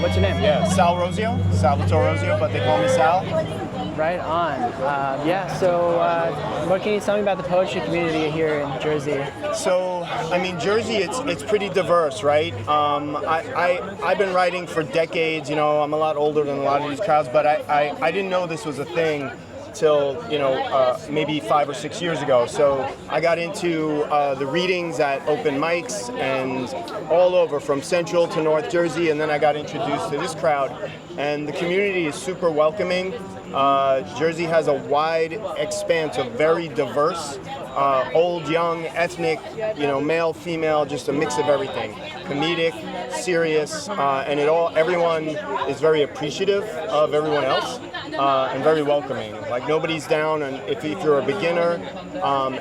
What's your name? Yeah, Salvatore Rosio, but they call me Sal. Right on. Yeah, so what can you tell me about the poetry community here in Jersey? So, I mean, Jersey, it's pretty diverse, right? I've been writing for decades, you know, I'm a lot older than a lot of these crowds, but I didn't know this was a thing till, you know, maybe 5 or 6 years ago. So I got into the readings at open mics and all over, from Central to North Jersey, and then I got introduced to this crowd. And the community is super welcoming. Jersey has a wide expanse of very diverse, old, young, ethnic, you know, male, female, just a mix of everything. Comedic, serious, and everyone is very appreciative of everyone else. And very welcoming. Like, nobody's down, and if you're a beginner,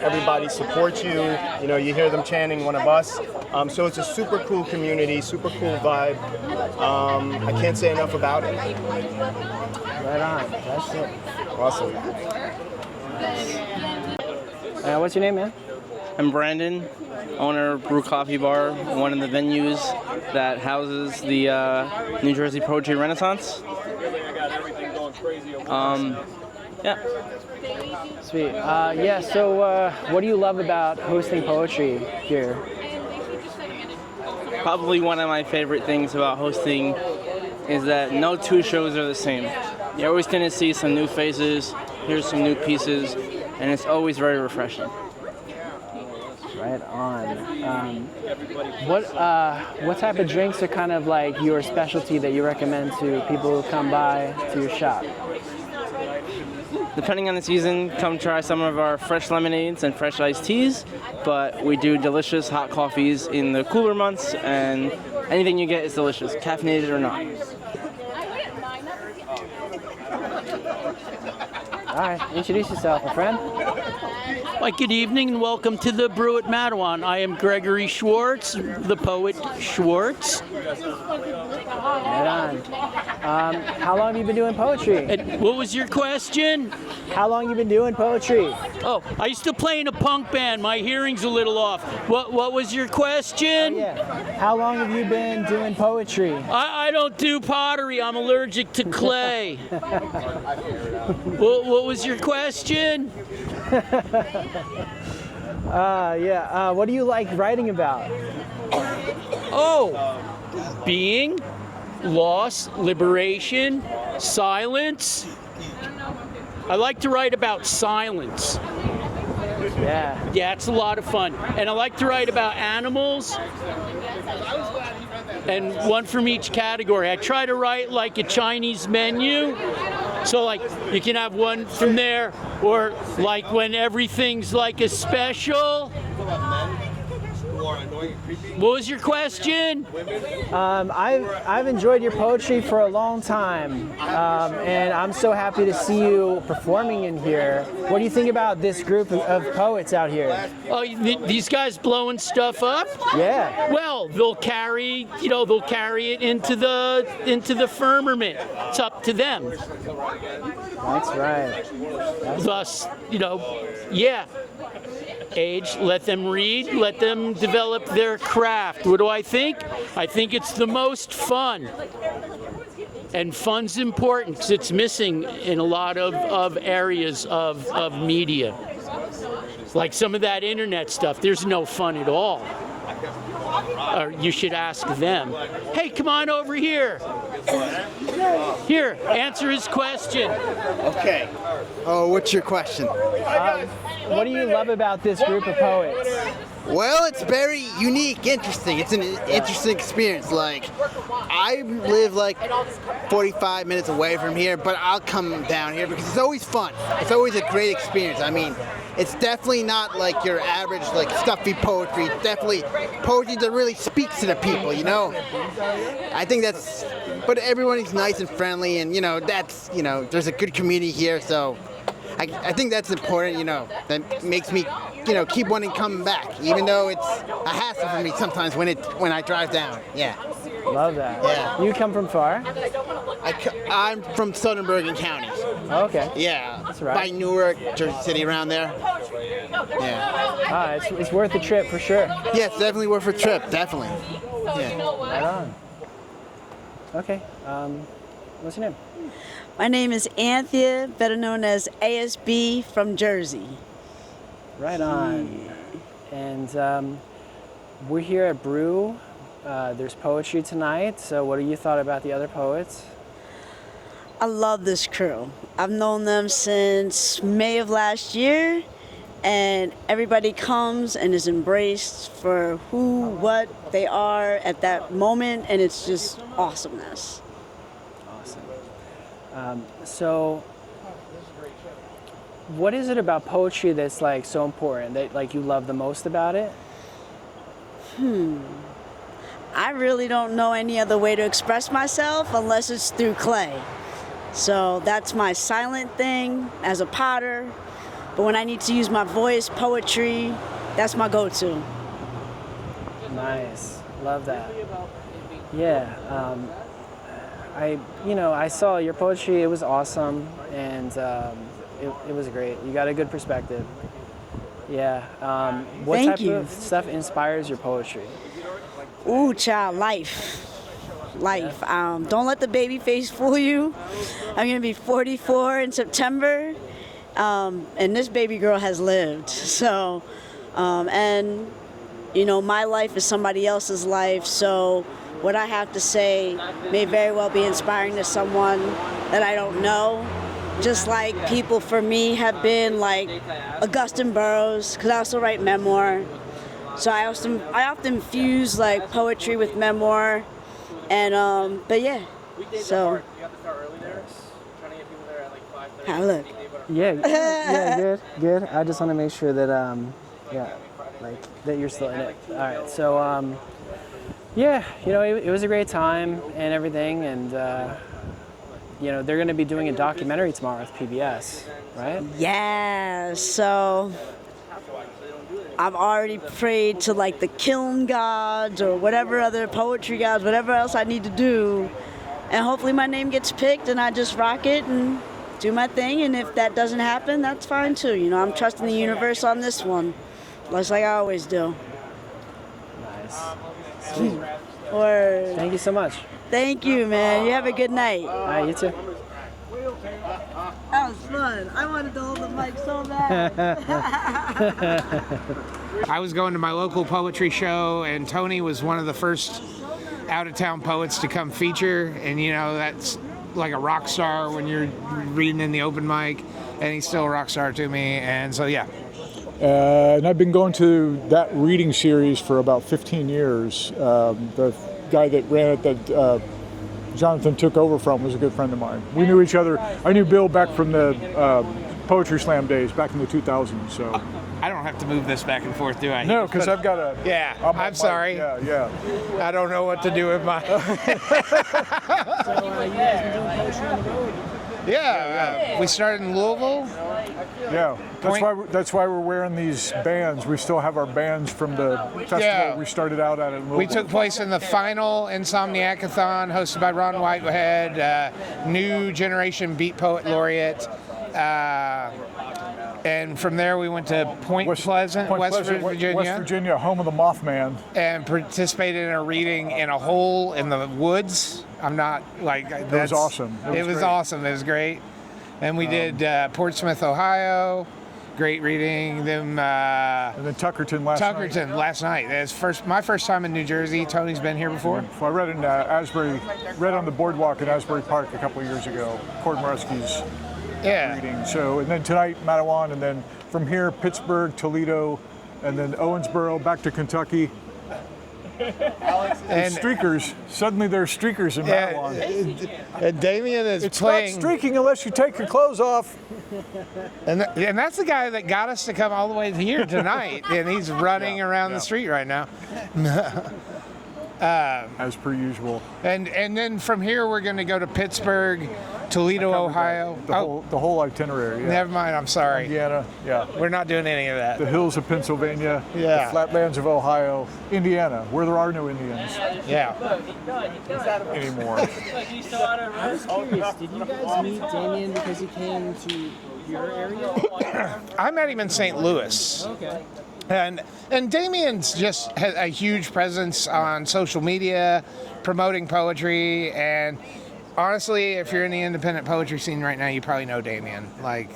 everybody supports you. You know, you hear them chanting one of us. So it's a super cool community, super cool vibe. I can't say enough about it. Right on. That's it. Awesome. What's your name, man? I'm Brandon, owner of Brew Coffee Bar, one of the venues that houses the New Jersey Poetry Renaissance. Yeah. Sweet. Yeah, so what do you love about hosting poetry here? Probably one of my favorite things about hosting is that no two shows are the same. You're always going to see some new faces, hear some new pieces, and it's always very refreshing. Right on. What type of drinks are kind of like your specialty that you recommend to people who come by to your shop? Depending on the season, come try some of our fresh lemonades and fresh iced teas, but we do delicious hot coffees in the cooler months, and anything you get is delicious, caffeinated or not. All right, introduce yourself, my friend. Well, good evening and welcome to the Brew at Matawan. I am Gregory Schwartz, the poet Schwartz. Right on. How long have you been doing poetry? What was your question? How long have you been doing poetry? Oh, I used to play in a punk band. My hearing's a little off. What was your question? Oh, yeah. How long have you been doing poetry? I don't do pottery. I'm allergic to clay. What was your question? Yeah. What do you like writing about? Oh, being, loss, liberation, silence. I like to write about silence. Yeah. Yeah, it's a lot of fun. And I like to write about animals, and one from each category. I try to write like a Chinese menu. So like you can have one from there, or like when everything's like a special. What was your question? I've enjoyed your poetry for a long time, and I'm so happy to see you performing in here. What do you think about this group of poets out here? Oh, these guys blowing stuff up? Yeah. Well, they'll carry it into the firmament. It's up to them. That's right. Thus, yeah. Age, let them read, let them develop their craft. What do I think? I think it's the most fun. And fun's important because it's missing in a lot of areas of media. Like some of that internet stuff, there's no fun at all. Or you should ask them. Hey, come on over here. Here, answer his question. Okay. Oh, what's your question? What do you love about this group of poets? Well, it's very unique, interesting. It's an interesting experience. Like, I live like 45 minutes away from here, but I'll come down here because it's always fun. It's always a great experience. I mean, it's definitely not like your average, like, stuffy poetry. It's definitely poetry that really speaks to the people, you know? I think that's, but everyone is nice and friendly, and, that's, there's a good community here, so I think that's important, that makes me, keep wanting to come back, even though it's a hassle for me sometimes when I drive down. Yeah. Love that. Yeah. You come from far? I'm from Southern Bergen County. Oh, okay. Yeah. That's right. By Newark, Jersey City, around there. Yeah. It's worth the trip for sure. Yeah, it's definitely worth a trip, definitely. Yeah. Right on. Okay. What's your name? My name is Anthea, better known as ASB from Jersey. Right on. And we're here at Brew. There's poetry tonight. So what do you thought about the other poets? I love this crew. I've known them since May of last year, and everybody comes and is embraced for who, what they are at that moment, and it's just awesomeness. Awesome. So what is it about poetry that's like so important that like you love the most about it? I really don't know any other way to express myself unless it's through clay. So that's my silent thing as a potter. But when I need to use my voice, poetry, that's my go-to. Nice. Love that. Yeah. I saw your poetry. It was awesome, and it was great. You got a good perspective. Yeah. What Thank type you. of stuff inspires your poetry? Ooh, child, life. Don't let the baby face fool you. I'm gonna be 44 in September, and this baby girl has lived. So, my life is somebody else's life. So, what I have to say may very well be inspiring to someone that I don't know. Just like people for me have been like Augustine Burroughs, because I also write memoir. So I often fuse like poetry with memoir. And but yeah, so have a look. Yeah, good. I just want to make sure that that you're still in it. All right, so it was a great time and everything, and they're going to be doing a documentary tomorrow with PBS, right? Yeah, so I've already prayed to like the kiln gods or whatever other poetry gods, whatever else I need to do. And hopefully my name gets picked and I just rock it and do my thing. And if that doesn't happen, that's fine too. I'm trusting the universe on this one, just like I always do. Nice. Sweet. Word. Thank you so much. Thank you, man. You have a good night. All right, you too. That was fun. I wanted to hold the mic so bad. I was going to my local poetry show, and Tony was one of the first out-of-town poets to come feature, and that's like a rock star when you're reading in the open mic, and he's still a rock star to me, and so yeah. And I've been going to that reading series for about 15 years. The guy that ran it, that Jonathan took over from, was a good friend of mine. We knew each other. I knew Bill back from the Poetry Slam days, back in the 2000s. So I don't have to move this back and forth, do I? no, because I've got a. Yeah, I'm sorry. Yeah. I don't know what to do with my. Yeah, we started in Louisville. Yeah, that's why we're wearing these bands. We still have our bands from the festival we started out at in Louisville. We took place in the final Insomniac-a-thon hosted by Ron Whitehead, new generation beat poet laureate. And from there we went to Point Pleasant, West Virginia, home of the Mothman. And participated in a reading in a hole in the woods. I'm not like that. It was awesome. It was awesome. It was great. And we did Portsmouth, Ohio. Great reading. And then Tuckerton last night. It was my first time in New Jersey. Tony's been here before. So I read in read on the boardwalk in Asbury Park a couple of years ago. Cord Moresky's reading. So, and then tonight Matawan, and then from here Pittsburgh, Toledo, and then Owensboro back to Kentucky. And streakers. Suddenly there's streakers in Matawan. And Damien is it's playing. It's not streaking unless you take your clothes off. And that's the guy that got us to come all the way here tonight. And he's running around the street right now. As per usual. And then from here we're going to go to Pittsburgh, Toledo, Ohio. The whole itinerary. Yeah. Never mind, I'm sorry. Indiana, We're not doing any of that. The hills of Pennsylvania, the flatlands of Ohio, Indiana, where there are no Indians. Yeah. Anymore. I was curious, did you guys meet Damien because he came to your area? I met him in St. Louis. Okay. And Damien's just has a huge presence on social media, promoting poetry. And honestly, if you're in the independent poetry scene right now, you probably know Damien. Like,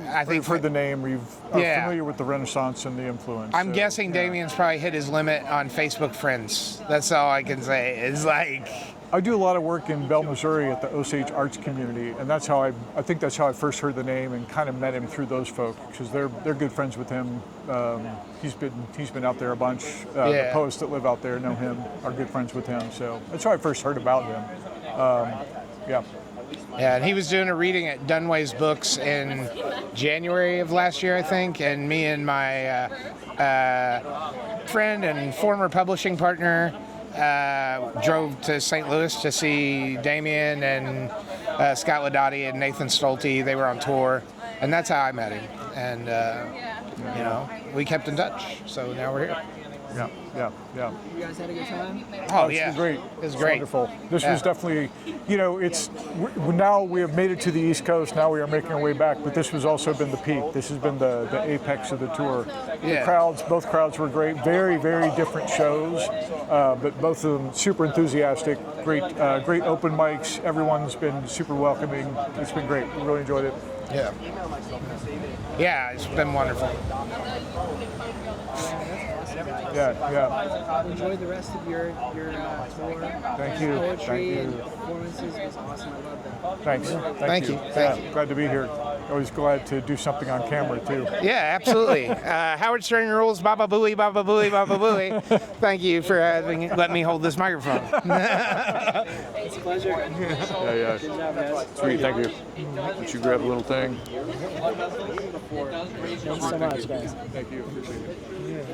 I think We've heard the name. We're familiar with the Renaissance and the influence. I'm so, guessing Damien's probably hit his limit on Facebook friends. That's all I can say. It's like, I do a lot of work in Bell, Missouri at the Osage Arts community, and that's how I think that's how I first heard the name and kind of met him through those folk because they're good friends with him. He's been out there a bunch. The poets that live out there know him, are good friends with him. So that's how I first heard about him. Yeah. Yeah, and he was doing a reading at Dunway's Books in January of last year, I think, and me and my friend and former publishing partner drove to St. Louis to see Damien and Scott Ladotti and Nathan Stolte. They were on tour, and that's how I met him. And, you know, we kept in touch, so now we're here. Yeah. You guys had a good time? Oh, It's yeah. been great. It's great. Wonderful. This was definitely, you know, now we have made it to the East Coast. Now we are making our way back, but this has also been the peak. This has been the apex of the tour. Yeah. Both crowds were great. Very, very different shows, but both of them super enthusiastic. Great open mics. Everyone's been super welcoming. It's been great. We really enjoyed it. Yeah. Yeah, it's been wonderful. Yeah. Enjoy the rest of your tour. Thank you. Poetry Thank you. and performances was awesome. I love them. Thanks. Thank you. Yeah, glad to be here. Always glad to do something on camera too. Yeah, absolutely. Howard Stern rules, Baba Booey, Baba Booey, Baba Booey. Thank you for letting me hold this microphone. It's a pleasure. Yeah. Good job, guys. Sweet, thank you. Would you grab a little thing? Thanks so much, guys. Thank you. Appreciate it.